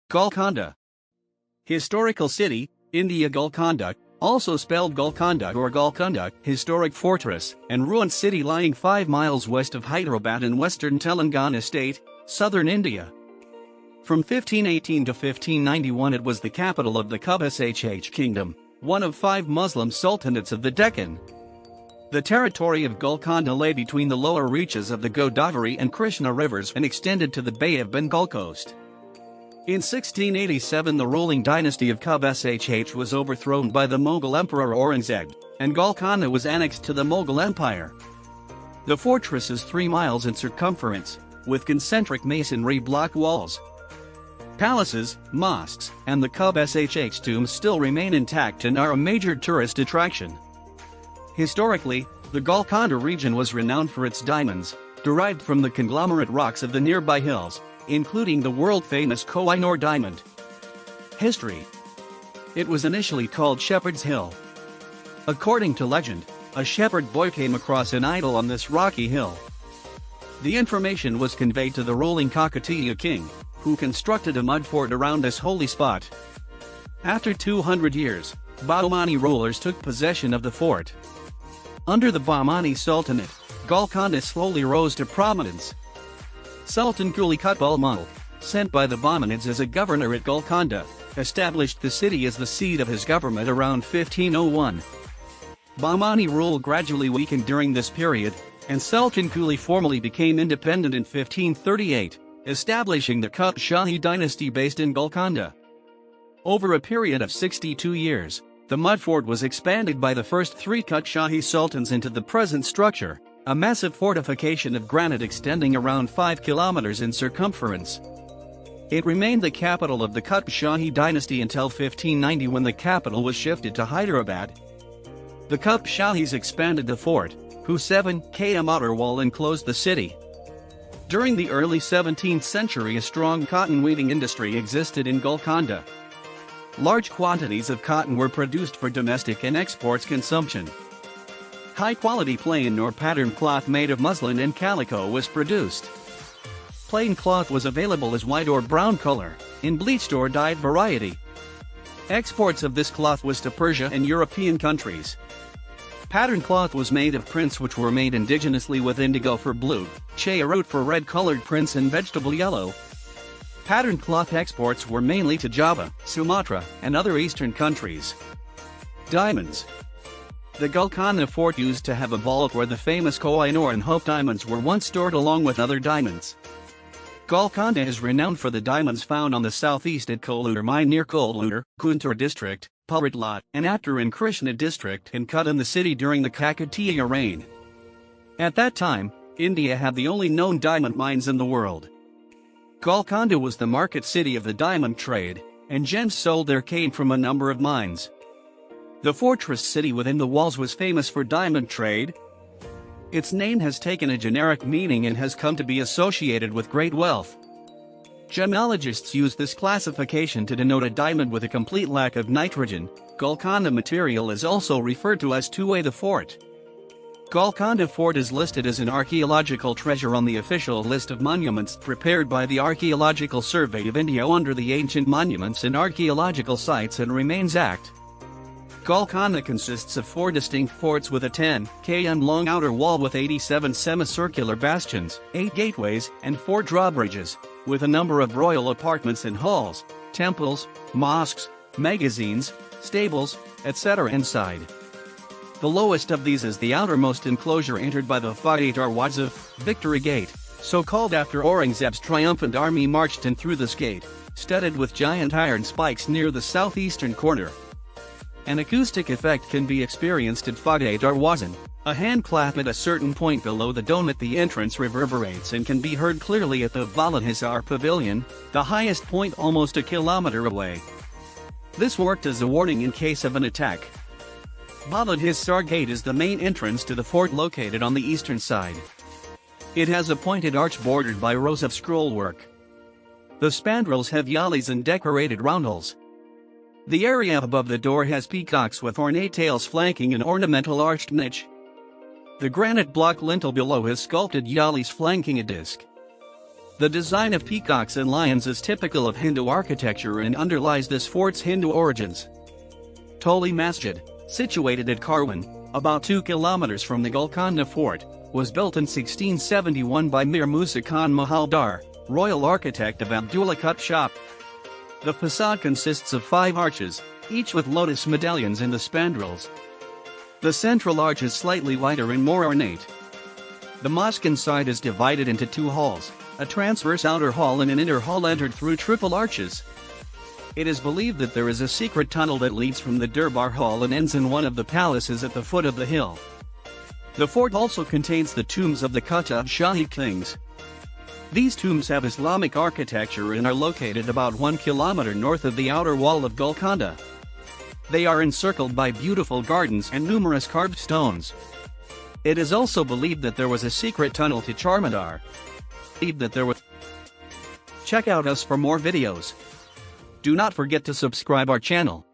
Golconda. Historical city, India. Golconda, also spelled Golconda or Golconda, historic fortress and ruined city lying 5 miles west of Hyderabad in western Telangana state, southern India. From 1518 to 1591 it was the capital of the Katashani kingdom, one of 5 Muslim sultanates of the Deccan. The territory of Golconda lay between the lower reaches of the Godavari and Krishna rivers and extended to the Bay of Bengal coast. In 1687 the ruling dynasty of Katashani was overthrown by the Mughal Emperor Aurangzeb, and Golconda was annexed to the Mughal Empire. The fortress is 3 miles in circumference, with concentric masonry block walls. Palaces, mosques, and the Katashani tombs still remain intact and are a major tourist attraction. Historically, the Golconda region was renowned for its diamonds, derived from the conglomerate rocks of the nearby hills, including the world-famous Koh-i-Noor diamond. History. It was initially called Shepherd's Hill. According to legend, a shepherd boy came across an idol on this rocky hill. The information was conveyed to the ruling Kakatiya king, who constructed a mud fort around this holy spot. After 200 years, Bahmani rulers took possession of the fort. Under the Bahmani Sultanate, Golconda slowly rose to prominence. Sultan Quli Qutb Mughal, sent by the Bahmanids as a governor at Golconda, established the city as the seat of his government around 1501. Bahmani rule gradually weakened during this period, and Sultan Quli formally became independent in 1538, establishing the Katashani dynasty based in Golconda. Over a period of 62 years, the mud fort was expanded by the first 3 Katashani sultans into the present structure, a massive fortification of granite extending around 5 kilometers in circumference. It remained the capital of the Katashani dynasty until 1590 when the capital was shifted to Hyderabad. The Katashanis expanded the fort, whose 7 km outer wall enclosed the city. During the early 17th century a strong cotton weaving industry existed in Golconda. Large quantities of cotton were produced for domestic and exports consumption. High-quality plain or pattern cloth made of muslin and calico was produced. Plain cloth was available as white or brown color, in bleached or dyed variety. Exports of this cloth was to Persia and European countries. Pattern cloth was made of prints which were made indigenously with indigo for blue, charoot for red-colored prints and vegetable yellow. Pattern cloth exports were mainly to Java, Sumatra, and other eastern countries. Diamonds. The Golconda fort used to have a vault where the famous Koh-i-Noor and Hope diamonds were once stored along with other diamonds. Golconda is renowned for the diamonds found on the southeast at Kollur mine near Kollur, Guntur district, Puritlat, and after in Krishna district and cut in the city during the Kakatiya reign. At that time, India had the only known diamond mines in the world. Golconda was the market city of the diamond trade, and gems sold there came from a number of mines. The fortress city within the walls was famous for diamond trade. Its name has taken a generic meaning and has come to be associated with great wealth. Gemologists use this classification to denote a diamond with a complete lack of nitrogen. Golconda material is also referred to as two-way the fort. Golconda Fort is listed as an archaeological treasure on the official list of monuments prepared by the Archaeological Survey of India under the Ancient Monuments and Archaeological Sites and Remains Act. Golconda consists of 4 distinct forts with a 10 km long outer wall with 87 semicircular bastions, 8 gateways, and 4 drawbridges, with a number of royal apartments and halls, temples, mosques, magazines, stables, etc. inside. The lowest of these is the outermost enclosure entered by the Fateh Darwaza, Victory Gate, so called after Aurangzeb's triumphant army marched in through this gate, studded with giant iron spikes near the southeastern corner. An acoustic effect can be experienced at Fateh Darwaza. A hand clap at a certain point below the dome at the entrance reverberates and can be heard clearly at the Valahizar Pavilion, the highest point almost a kilometer away. This worked as a warning in case of an attack. Valahizar Gate is the main entrance to the fort located on the eastern side. It has a pointed arch bordered by rows of scrollwork. The spandrels have yalis and decorated roundels. The area above the door has peacocks with ornate tails flanking an ornamental arched niche. The granite block lintel below has sculpted yalis flanking a disc. The design of peacocks and lions is typical of Hindu architecture and underlies this fort's Hindu origins. Toli Masjid, situated at Karwan, about 2 kilometers from the Golconda fort, was built in 1671 by Mir Musa Khan Mahaldar, royal architect of Abdullah Kut Shah. The facade consists of 5 arches, each with lotus medallions in the spandrels. The central arch is slightly wider and more ornate. The mosque inside is divided into 2 halls, a transverse outer hall and an inner hall entered through triple arches. It is believed that there is a secret tunnel that leads from the Durbar Hall and ends in one of the palaces at the foot of the hill. The fort also contains the tombs of the Katashani kings. These tombs have Islamic architecture and are located about 1 kilometer north of the outer wall of Golconda. They are encircled by beautiful gardens and numerous carved stones. It is also believed that there was a secret tunnel to Charmadar. Check out us for more videos. Do not forget to subscribe our channel.